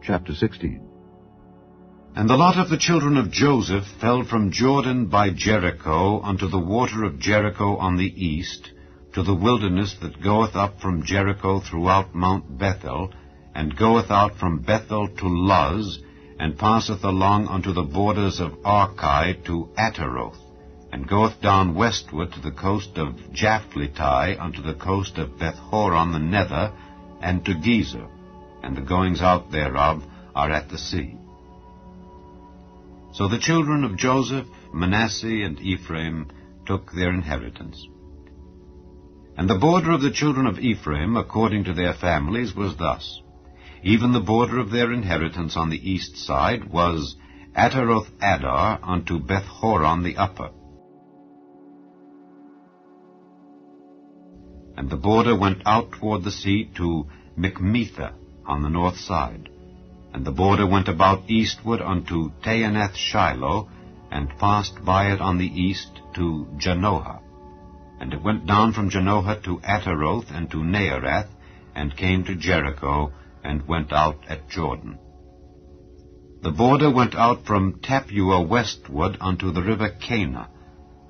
Chapter 16. And the lot of the children of Joseph fell from Jordan by Jericho unto the water of Jericho on the east, to the wilderness that goeth up from Jericho throughout Mount Bethel, and goeth out from Bethel to Luz, and passeth along unto the borders of Archi to Ataroth, and goeth down westward to the coast of Japhleti unto the coast of Bethhoron the nether, and to Gezer, and the goings out thereof are at the sea. So the children of Joseph, Manasseh, and Ephraim took their inheritance. And the border of the children of Ephraim, according to their families, was thus. Even the border of their inheritance on the east side was Ataroth Adar unto Bethhoron the upper. And the border went out toward the sea to Michmetha on the north side. And the border went about eastward unto Taanath Shiloh, and passed by it on the east to Janohah. And it went down from Janohah to Ataroth and to Naarath, and came to Jericho, and went out at Jordan. The border went out from Tappuah westward unto the river Cana,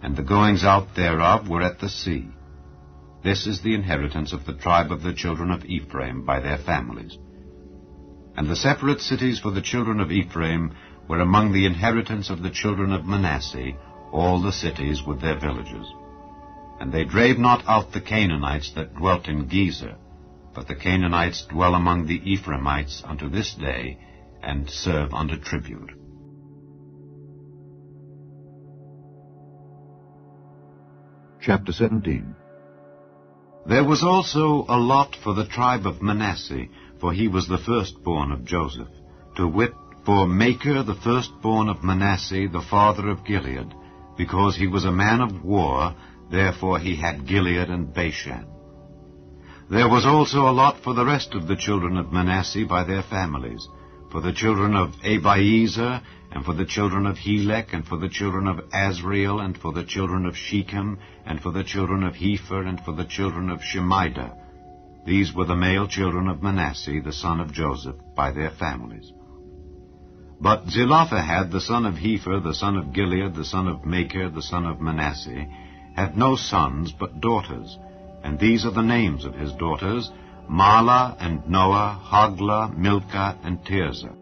and the goings out thereof were at the sea. This is the inheritance of the tribe of the children of Ephraim by their families. And the separate cities for the children of Ephraim were among the inheritance of the children of Manasseh, all the cities with their villages. And they drave not out the Canaanites that dwelt in Gezer, but the Canaanites dwell among the Ephraimites unto this day, and serve under tribute. Chapter 17. There was also a lot for the tribe of Manasseh, for he was the firstborn of Joseph, to wit, for Machir the firstborn of Manasseh, the father of Gilead, because he was a man of war, therefore he had Gilead and Bashan. There was also a lot for the rest of the children of Manasseh by their families, for the children of Abiezer, and for the children of Helek, and for the children of Azriel, and for the children of Shechem, and for the children of Hepher, and for the children of Shemida. These were the male children of Manasseh, the son of Joseph, by their families. But Zelophehad, the son of Hepher, the son of Gilead, the son of Machir, the son of Manasseh, had no sons but daughters, and these are the names of his daughters, Mahlah, and Noah, Hoglah, Milcah, and Tirzah.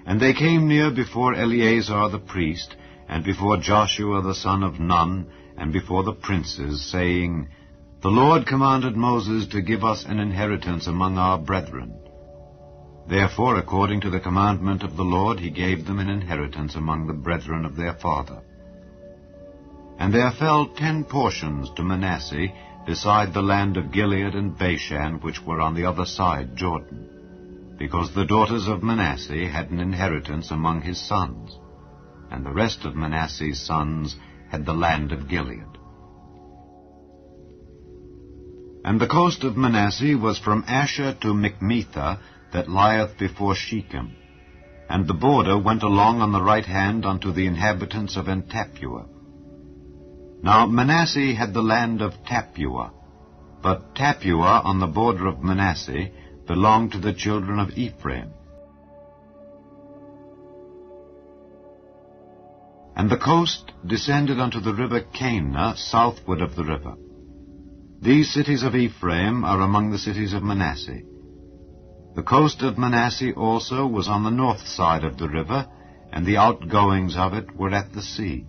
And they came near before Eleazar the priest, and before Joshua the son of Nun, and before the princes, saying, The Lord commanded Moses to give us an inheritance among our brethren. Therefore, according to the commandment of the Lord, he gave them an inheritance among the brethren of their father. And there fell 10 portions to Manasseh, beside the land of Gilead and Bashan, which were on the other side Jordan, because the daughters of Manasseh had an inheritance among his sons, and the rest of Manasseh's sons had the land of Gilead. And the coast of Manasseh was from Asher to Michmetha, that lieth before Shechem, and the border went along on the right hand unto the inhabitants of En-tappuah. Now Manasseh had the land of Tappuah, but Tappuah on the border of Manasseh belonged to the children of Ephraim. And the coast descended unto the river Cana, southward of the river. These cities of Ephraim are among the cities of Manasseh. The coast of Manasseh also was on the north side of the river, and the outgoings of it were at the sea.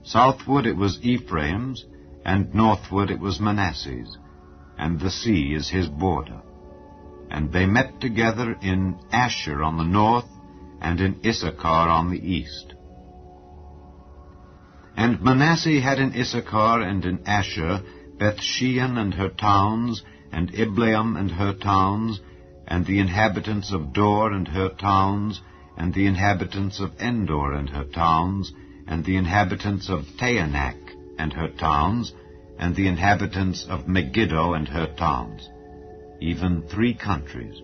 Southward it was Ephraim's, and northward it was Manasseh's, and the sea is his border. And they met together in Asher on the north, and in Issachar on the east. And Manasseh had in Issachar and in Asher Bethshean and her towns, and Ibleam and her towns, and the inhabitants of Dor and her towns, and the inhabitants of Endor and her towns, and the inhabitants of Taanach and her towns, and the inhabitants of Megiddo and her towns, even 3 countries.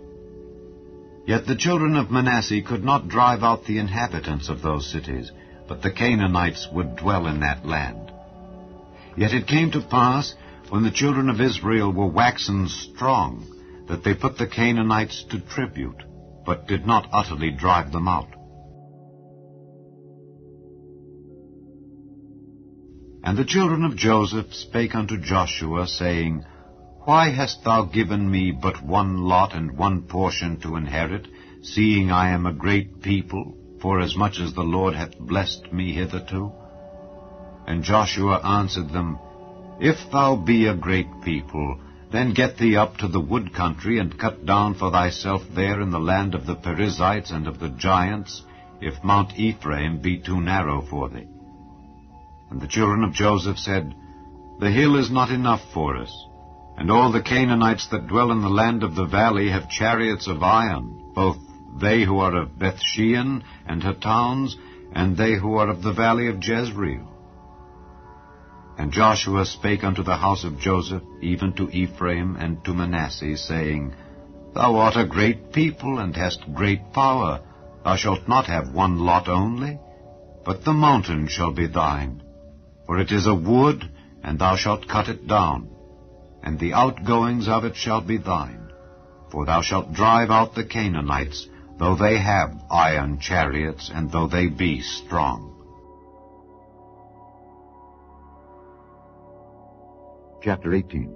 Yet the children of Manasseh could not drive out the inhabitants of those cities, but the Canaanites would dwell in that land. Yet it came to pass, when the children of Israel were waxen strong, that they put the Canaanites to tribute, but did not utterly drive them out. And the children of Joseph spake unto Joshua, saying, Why hast thou given me but one lot and one portion to inherit, seeing I am a great people, forasmuch as the Lord hath blessed me hitherto? And Joshua answered them, If thou be a great people, then get thee up to the wood country, and cut down for thyself there in the land of the Perizzites and of the giants, if Mount Ephraim be too narrow for thee. And the children of Joseph said, The hill is not enough for us, and all the Canaanites that dwell in the land of the valley have chariots of iron, both they who are of Bethshean and her towns, and they who are of the valley of Jezreel. And Joshua spake unto the house of Joseph, even to Ephraim and to Manasseh, saying, Thou art a great people, and hast great power. Thou shalt not have one lot only, but the mountain shall be thine. For it is a wood, and thou shalt cut it down, and the outgoings of it shall be thine. For thou shalt drive out the Canaanites, though they have iron chariots, and though they be strong. Chapter 18.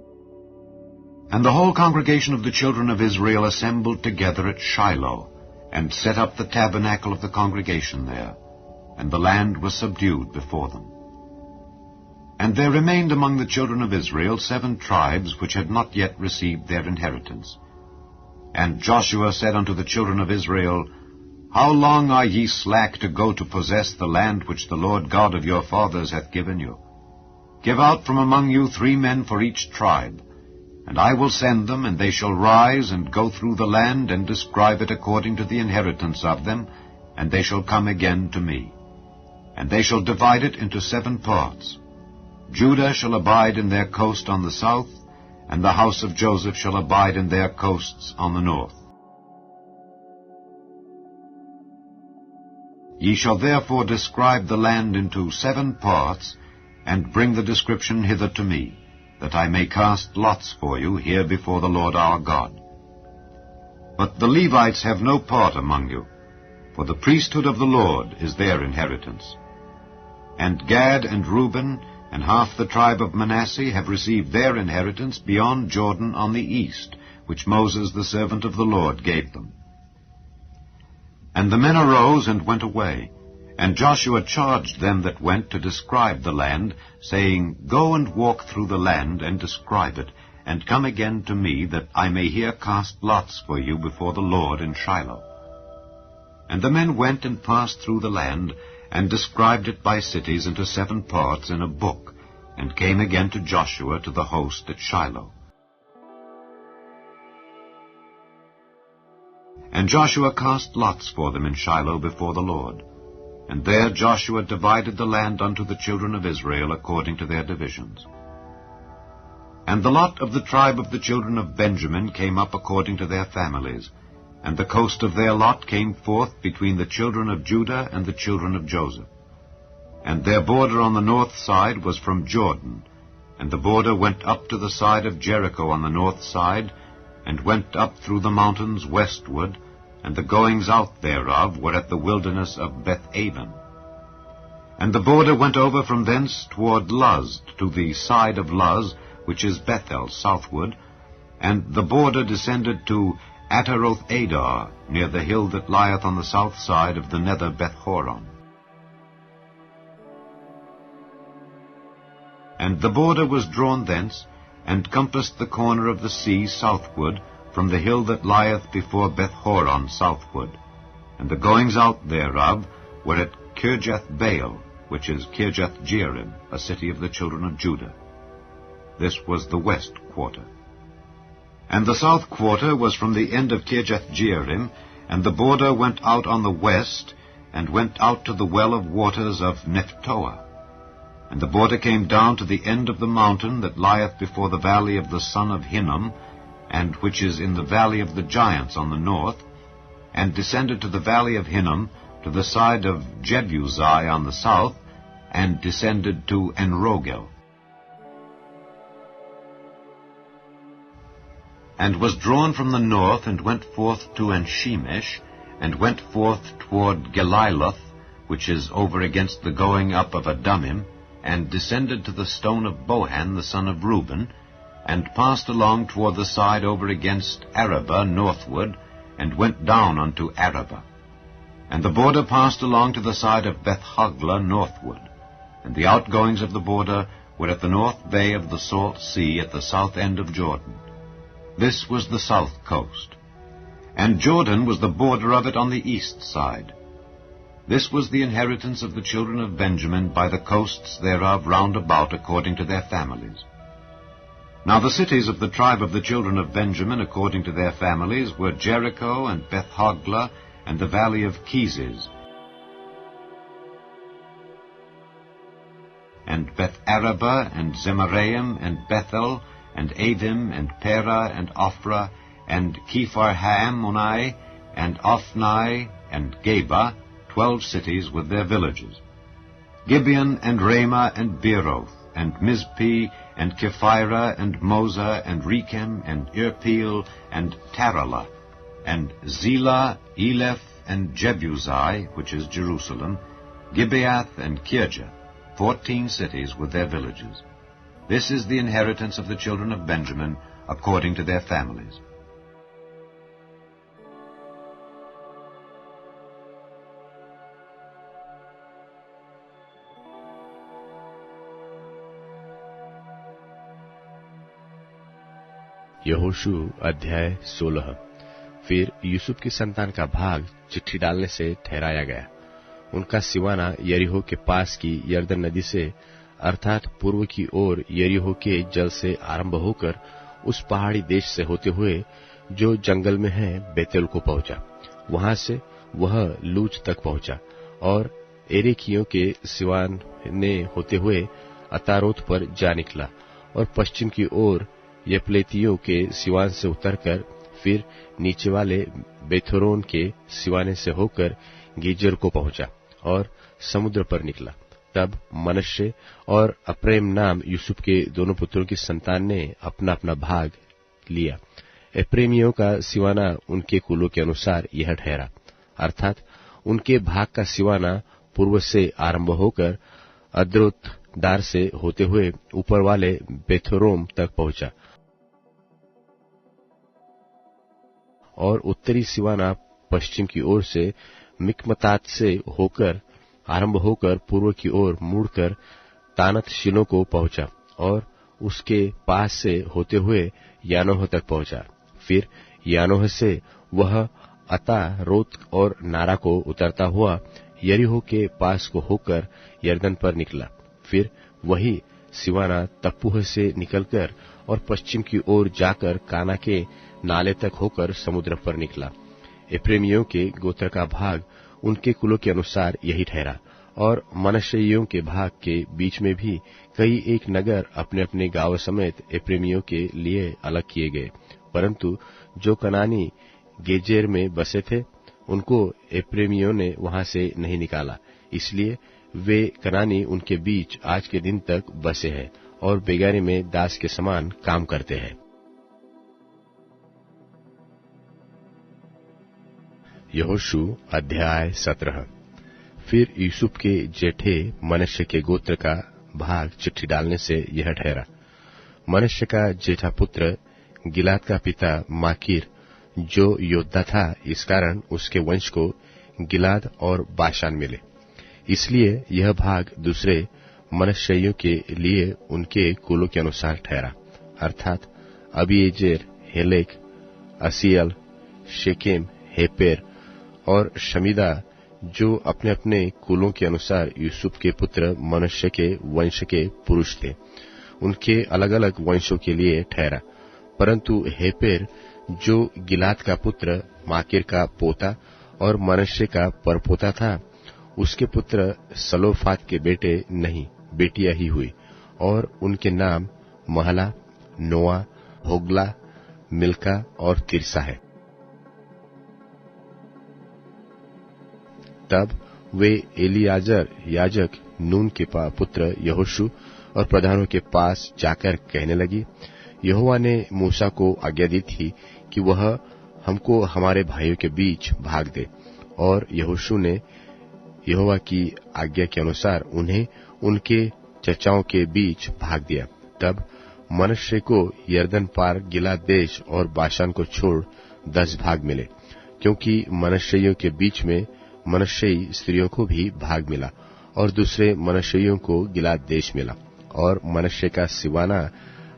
And the whole congregation of the children of Israel assembled together at Shiloh, and set up the tabernacle of the congregation there, and the land was subdued before them. And there remained among the children of Israel 7 tribes which had not yet received their inheritance. And Joshua said unto the children of Israel, How long are ye slack to go to possess the land which the Lord God of your fathers hath given you? Give out from among you 3 men for each tribe, and I will send them, and they shall rise and go through the land, and describe it according to the inheritance of them, and they shall come again to me. And they shall divide it into 7 parts. Judah shall abide in their coast on the south, and the house of Joseph shall abide in their coasts on the north. Ye shall therefore describe the land into 7 parts, and bring the description hither to me, that I may cast lots for you here before the Lord our God. But the Levites have no part among you, for the priesthood of the Lord is their inheritance. And Gad and Reuben and half the tribe of Manasseh have received their inheritance beyond Jordan on the east, which Moses the servant of the Lord gave them. And the men arose and went away, and Joshua charged them that went to describe the land, saying, Go and walk through the land, and describe it, and come again to me, that I may here cast lots for you before the Lord in Shiloh. And the men went and passed through the land, and described it by cities into 7 parts in a book, and came again to Joshua to the host at Shiloh. And Joshua cast lots for them in Shiloh before the Lord. And there Joshua divided the land unto the children of Israel according to their divisions. And the lot of the tribe of the children of Benjamin came up according to their families, and the coast of their lot came forth between the children of Judah and the children of Joseph. And their border on the north side was from Jordan, and the border went up to the side of Jericho on the north side, and went up through the mountains westward, and the goings out thereof were at the wilderness of Beth-aven. And the border went over from thence toward Luz, to the side of Luz, which is Bethel, southward, and the border descended to Ataroth-adar, near the hill that lieth on the south side of the nether Beth-horon. And the border was drawn thence, and compassed the corner of the sea southward, from the hill that lieth before Beth-horon southward. And the goings out thereof were at Kirjath-baal, which is Kirjath-jearim, a city of the children of Judah. This was the west quarter. And the south quarter was from the end of Kirjath-jearim, and the border went out on the west, and went out to the well of waters of Nephtoah. And the border came down to the end of the mountain that lieth before the valley of the son of Hinnom, and which is in the valley of the giants on the north, and descended to the valley of Hinnom, to the side of Jebusai on the south, and descended to Enrogel. and was drawn from the north, and went forth to Enshemesh, and went forth toward Geliloth, which is over against the going up of Adumim, and descended to the stone of Bohan the son of Reuben, and passed along toward the side over against Arabah northward, and went down unto Arabah. And the border passed along to the side of Beth-hoglah northward, and the outgoings of the border were at the north bay of the Salt Sea at the south end of Jordan. This was the south coast. And Jordan was the border of it on the east side. This was the inheritance of the children of Benjamin by the coasts thereof round about according to their families. Now the cities of the tribe of the children of Benjamin according to their families were Jericho and Beth-hoglah and the valley of Keziz, and Beth-arabah and Zemaraim and Bethel and Adim and Perah and Ophrah and Kephar-Haammonai and Ophnai and Geba, 12 cities with their villages. Gibeon and Ramah and Beeroth and Mizpeh and Kephirah and Moza and Rechem and Irpeel and Taralah and Zelah, Eleph and Jebusai, which is Jerusalem, Gibeath and Kirjath, 14 cities with their villages. This is the inheritance of the children of Benjamin according to their families. यहोशू अध्याय 16। फिर यूसुफ की संतान का भाग चिट्ठी डालने से ठहराया गया। उनका सिवाना यरीहो के पास की यरदन नदी से अर्थात पूर्व की ओर यरीहो के जल से आरंभ होकर उस पहाड़ी देश से होते हुए जो जंगल में है बेतेल को पहुंचा। वहां से वह लूज तक पहुंचा और एरेकियों के सिवाने होते हुए अतारोत पर जा निकला और पश्चिम की ओर यपलेतियों के सिवान से उतरकर फिर नीचे वाले बेथोरोन के सिवाने से होकर गीजर को पहुंचा और समुद्र पर निकला। तब मनश्शे और अप्रेम नाम यूसुफ के दोनों पुत्रों की संतान ने अपना अपना भाग लिया। एप्रेमियों का सिवाना उनके कुलों के अनुसार यह ठहरा, अर्थात उनके भाग का सिवाना पूर्व से आरंभ होकर अद्रोत दार से होते हुए ऊपर वाले बेथोरोम तक पहुंचा और उत्तरी सिवाना पश्चिम की ओर से मिकमतात से होकर आरंभ होकर पूर्व की ओर मुड़कर तानत शिलो को पहुंचा और उसके पास से होते हुए यानोह तक पहुंचा। फिर यानोह से वह अता रोत और नारा को उतरता हुआ यरीहो के पास को होकर यरदन पर निकला। फिर वही सिवाना तप्पूह से निकलकर और पश्चिम की ओर जाकर काना के नाले तक होकर समुद्र पर निकला। एप्रेमियों के गोत्र का भाग उनके कुलों के अनुसार यही ठहरा और मनश्शेइयों के भाग के बीच में भी कई एक नगर अपने अपने गांव समेत एप्रेमियों के लिए अलग किए गए, परंतु जो कनानी गेजेर में बसे थे उनको एप्रेमियों ने वहां से नहीं निकाला, इसलिए वे कनानी उनके बीच आज के दिन तक बसे हैं और बेगारी में दास के समान काम करते हैं। यहोशू अध्याय 17। फिर यूसुफ के जेठे मनश्शे के गोत्र का भाग चिट्ठी डालने से यह ठहरा। मनश्शे का जेठा पुत्र गिलाद का पिता माकीर जो योद्धा था, इस कारण उसके वंश को गिलाद और बाशान मिले। इसलिए यह भाग दूसरे मनश्शेइयों के लिए उनके कुलों के अनुसार ठहरा, अर्थात अबीएजेर, हेलेक, असीएल, शेकेम, हेपेर और शमीदा, जो अपने अपने कुलों के अनुसार यूसुफ के पुत्र मनश्शे के वंश के पुरुष थे, उनके अलग अलग वंशों के लिए ठहरा। परंतु हेपेर जो गिलाद का पुत्र माकीर का पोता और मनश्शे का परपोता था, उसके पुत्र सलोफाद के बेटे नहीं, बेटियां ही हुई और उनके नाम महला, नोआ, होगला, मिल्का और तिरसा है। तब वे एलियाजर याजक नून के पुत्र यहोशू और प्रधानों के पास जाकर कहने लगी, यहोवा ने मूसा को आज्ञा दी थी कि वह हमको हमारे भाइयों के बीच भाग दे, और यहोशू ने यहोवा की आज्ञा के अनुसार उन्हें उनके चचाओं के बीच भाग दिया। तब मनश्शे को यरदन पार गिलाद देश और बाशान को छोड़ 10 भाग मिले, क्योंकि मनश्शेइयों के बीच में मनश्शेई स्त्रियों को भी भाग मिला, और दूसरे मनश्शेइयों को गिलाद देश मिला। और मनश्शे का सिवाना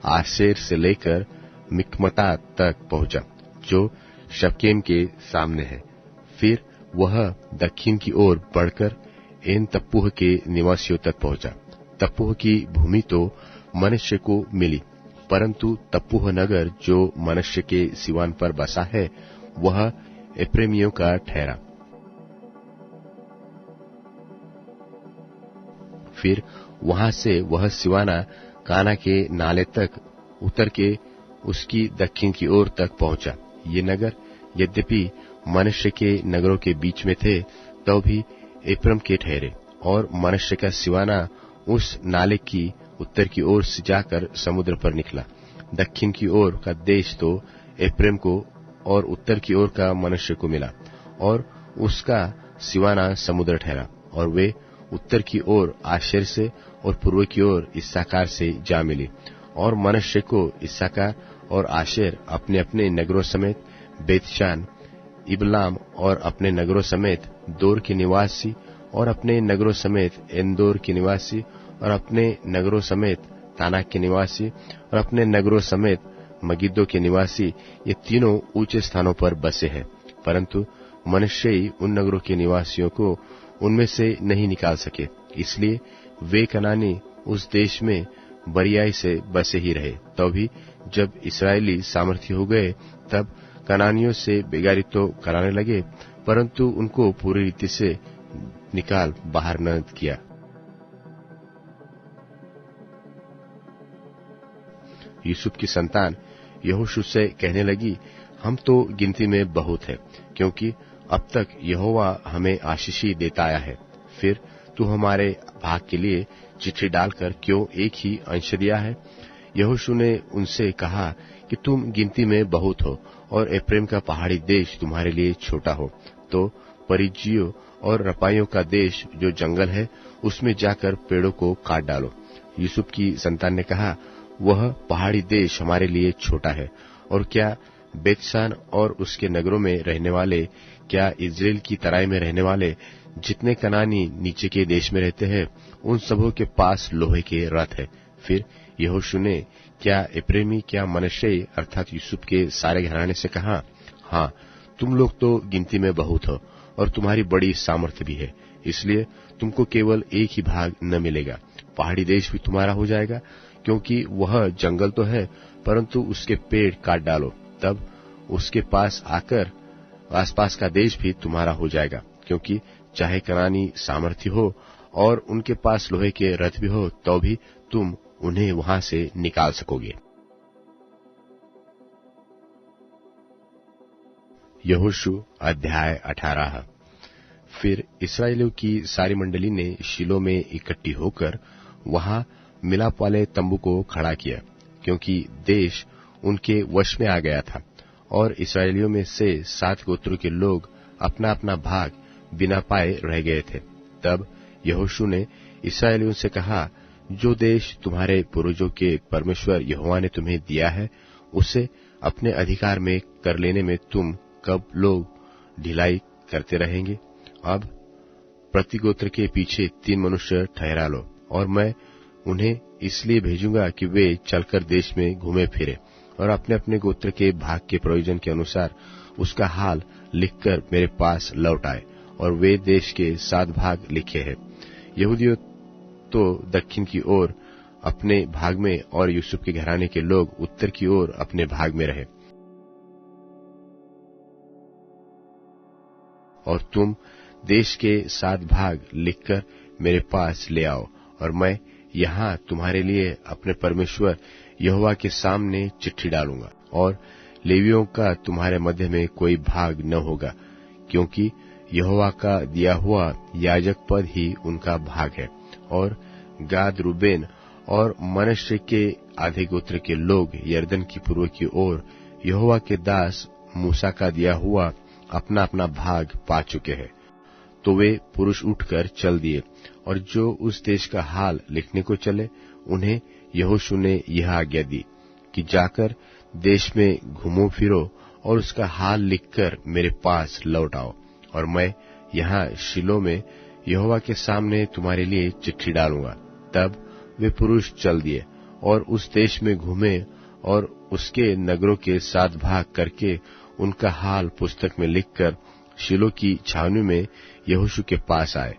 आशेर से लेकर मिकमता तक पहुंचा, जो शकेम के सामने है। फिर वह दक्षिण की ओर बढ़कर एन तप्पूह के निवासियों तक पहुंचा। तप्पूह की भूमि तो मनश्शे को मिली, परंतु तप्पूह नगर जो मनश्शे के सिवान पर बसा है, वह एप्रेमियों का ठहरा। फिर वहां से वह सिवाना काना के नाले तक उतर के उसकी दक्षिण की ओर तक पहुंचा। ये नगर यद्यपि मनश्शे के नगरों के बीच में थे, तो भी एप्रम के ठहरे, और मनश्शे का सिवाना उस नाले की उत्तर की ओर से जाकर समुद्र पर निकला। दक्षिण की ओर का देश तो एप्रम को और उत्तर की ओर का मनश्शे को मिला, और उसका सिवाना समुद्र ठहरा। और वे उत्तर की ओर आशेर से और पूर्व की ओर इस्साकार से जा मिली। और मनश्शे को इस्साकार और आशेर अपने अपने नगरों समेत बेतशान, इबलाम और अपने नगरों समेत दोर के निवासी, और अपने नगरों समेत एंदोर के निवासी, और अपने नगरों समेत तानाक के निवासी, और अपने नगरों समेत मगिद्दो के निवासी, ये तीनों ऊंचे स्थानों पर बसे हैं। परंतु मनश्शेई उन नगरों के निवासियों को उनमें से नहीं निकाल सके, इसलिए वे कनानी उस देश में बरियाई से बसे ही रहे। तो भी जब इस्राएली सामर्थ्य हो गए, तब कनानियों से बेगारी तो कराने लगे, परंतु उनको पूरी रीति से निकाल बाहर न किया। यूसुफ की संतान यहोशू से कहने लगी, हम तो गिनती में बहुत है, क्योंकि अब तक यहोवा हमें आशीष देता आया है। फिर तू हमारे भाग के लिए चिट्ठी डालकर क्यों एक ही अंश दिया है? यहोशू ने उनसे कहा कि तुम गिनती में बहुत हो, और एप्रेम का पहाड़ी देश तुम्हारे लिए छोटा हो, तो परिज्जियों और रपाइयों का देश जो जंगल है, उसमें जाकर पेड़ों को काट डालो। यूसुफ की संतान ने कहा, वह पहाड़ी देश हमारे लिए छोटा है, और क्या बेतशान और उसके नगरों में रहने वाले, क्या इस्राएल की तराई में रहने वाले जितने कनानी नीचे के देश में रहते हैं, उन सबों के पास लोहे के रथ है? फिर यहोशू ने क्या एप्रेमी, क्या मनश्शे अर्थात यूसुफ के सारे घराने से कहा, हाँ, तुम लोग तो गिनती में बहुत हो, और तुम्हारी बड़ी सामर्थ्य भी है, इसलिए तुमको केवल एक ही भाग न मिलेगा। पहाड़ी देश भी तुम्हारा हो जाएगा, क्योंकि वह जंगल तो है, परंतु उसके पेड़ काट डालो, तब उसके पास आकर आसपास का देश भी तुम्हारा हो जाएगा, क्योंकि चाहे कनानी सामर्थ्य हो और उनके पास लोहे के रथ भी हो, तो भी तुम उन्हें वहां से निकाल सकोगे। यहोशू अध्याय 18। फिर इस्राएलियों की सारी मंडली ने शीलो में इकट्ठी होकर वहां मिलाप वाले तंबू को खड़ा किया, क्योंकि देश उनके वश में आ गया था, और इस्राएलियों में से 7 गोत्रों के लोग अपना अपना भाग बिना पाए रह गए थे। तब यहोशू ने इस्राएलियों से कहा, जो देश तुम्हारे पूर्वजों के परमेश्वर यहोवा ने तुम्हें दिया है, उसे अपने अधिकार में कर लेने में तुम कब लोग ढिलाई करते रहेंगे? अब प्रति गोत्र के पीछे 3 मनुष्य ठहरा लो, और मैं उन्हें इसलिए भेजूंगा कि वे चलकर देश में घूमे फिरे और अपने अपने गोत्र के भाग के प्रयोजन के अनुसार उसका हाल लिखकर मेरे पास लौट आए। और वे देश के 7 भाग लिखे हैं। यहूदियों तो दक्षिण की ओर अपने भाग में, और यूसुफ के घराने के लोग उत्तर की ओर अपने भाग में रहे। और तुम देश के 7 भाग लिखकर मेरे पास ले आओ, और मैं यहाँ तुम्हारे लिए अपने परमेश्वर यहोवा के सामने चिट्ठी डालूंगा। और लेवियों का तुम्हारे मध्य में कोई भाग न होगा, क्योंकि यहोवा का दिया हुआ याजक पद ही उनका भाग है। और गाद, रूबेन और मनश्शे के आधे गोत्र के लोग यरदन की पूर्व की ओर यहोवा के दास मूसा का दिया हुआ अपना अपना भाग पा चुके हैं। तो वे पुरुष उठकर चल दिए, और जो उस देश का हाल लिखने को चले, उन्हें यहोशू ने यह आज्ञा दी कि जाकर देश में घूमो फिरो और उसका हाल लिखकर मेरे पास लौट आओ, और मैं यहाँ शिलो में यहोवा के सामने तुम्हारे लिए चिट्ठी डालूंगा। तब वे पुरुष चल दिए और उस देश में घूमे और उसके नगरों के 7 भाग करके उनका हाल पुस्तक में लिखकर शिलो की छावनी में यहोशू के पास आए।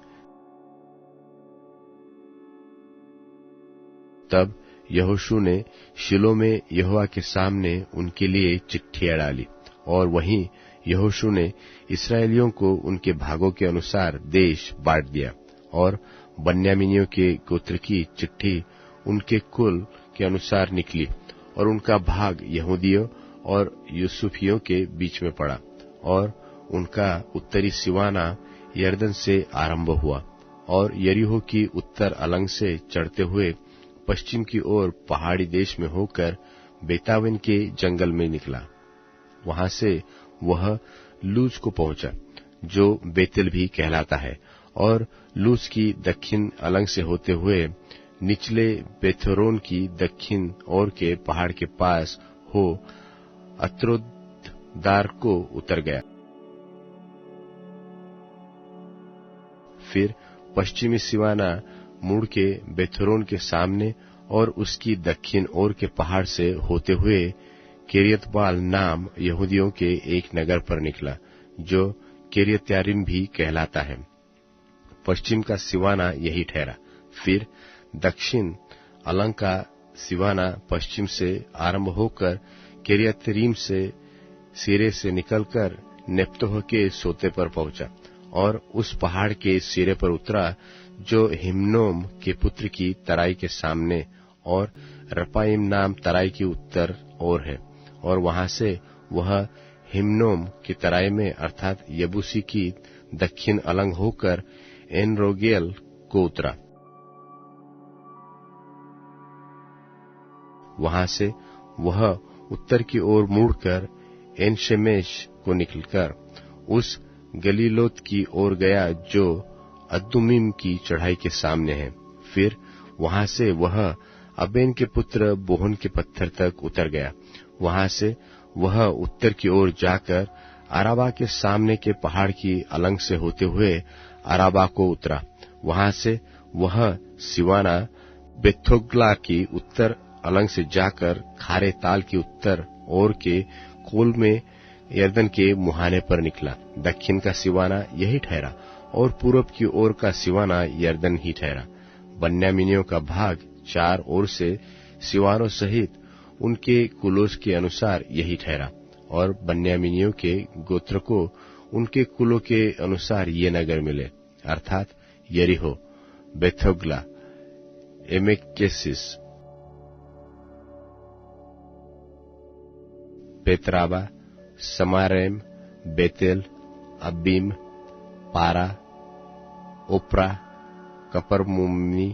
तब यहोशू ने शिलो में यहोवा के सामने उनके लिए चिट्ठियां डाली, और वहीं यहोशू ने इस्राएलियों को उनके भागों के अनुसार देश बांट दिया, और बन्यामीनियों के गोत्र की चिट्ठी उनके कुल के अनुसार निकली, और उनका भाग यहूदियों और यूसुफियों के बीच में पड़ा, और उनका उत्तरी सिवाना यरदन से आरंभ हुआ और यरीहो की उत्तर अलंग से चढ़ते हुए पश्चिम की ओर पहाड़ी देश में होकर बेतावेन के जंगल में निकला। वहां से वह लूज को पहुंचा, जो बेतेल भी कहलाता है, और लूज की दक्षिण अलंग से होते हुए निचले बेथोरोन की दक्षिण ओर के पहाड़ के पास हो अत्रोदार को उतर गया। फिर पश्चिमी सिवाना मुड़ के बेथोरोन के सामने और उसकी दक्षिण ओर के पहाड़ से होते हुए किरियतबाल नाम यहूदियों के एक नगर पर निकला, जो किरियत्यारीम भी कहलाता है। पश्चिम का सिवाना यही ठहरा। फिर दक्षिण अलंग का सिवाना पश्चिम से आरंभ होकर किरियत्यारीम से सिरे से निकलकर नेप्तोह के सोते पर पहुंचा, और उस पहाड़ के सिरे पर उतरा जो हिम्नोम के पुत्र की तराई के सामने और रपाइम नाम तराई की उत्तर ओर है, और वहां से वह हिम्नोम की तराई में अर्थात यबूसी की दक्षिण अलंग होकर एनरोगेल को उतरा। वहां से वह उत्तर की ओर मुड़कर एनशेमेश को निकलकर उस गलीलोत की ओर गया जो अद्दुमीम की चढ़ाई के सामने है। फिर वहां से वह अबेन के पुत्र बोहन के पत्थर तक उतर गया। वहां से वह उत्तर की ओर जाकर अराबा के सामने के पहाड़ की अलंग से होते हुए अराबा को उतरा। वहां से वह सिवाना बेथोग्ला की उत्तर अलंग से जाकर खारे ताल की उत्तर ओर के कोल में यरदन के मुहाने पर निकला। दक्षिण का सिवाना यही ठहरा और पूरब की ओर का सिवाना यरदन ही ठहरा। बन्यामीनियों का भाग 4 ओर से सिवानों सहित उनके कुलों के अनुसार यही ठहरा, और बन्यामीनियों के गोत्र को उनके कुलों के अनुसार ये नगर मिले, अर्थात यरीहो, बेथोग्ला, एमेकेसिस, पेतराबा, समारेम, बेतेल, अब्बीम, पारा, ओप्रा, कपरमुम्नी,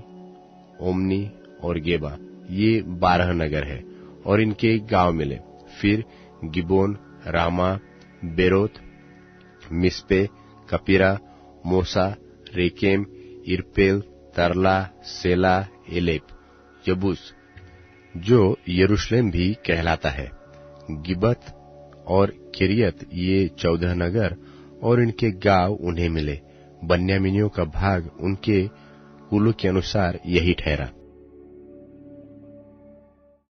ओमनी और गेबा, ये 12 नगर है और इनके गांव मिले। फिर गिबोन, रामा, बेरोत, मिस्पे, कपीरा, मोसा, रेकेम, इरपेल, तरला, सेला, एलेप, यबूस, जो यरूशलेम भी कहलाता है, गिबत और किरियत, ये 14 नगर और इनके गांव उन्हें मिले। बन्यामीनियों का भाग उनके कुलों के अनुसार यही ठहरा।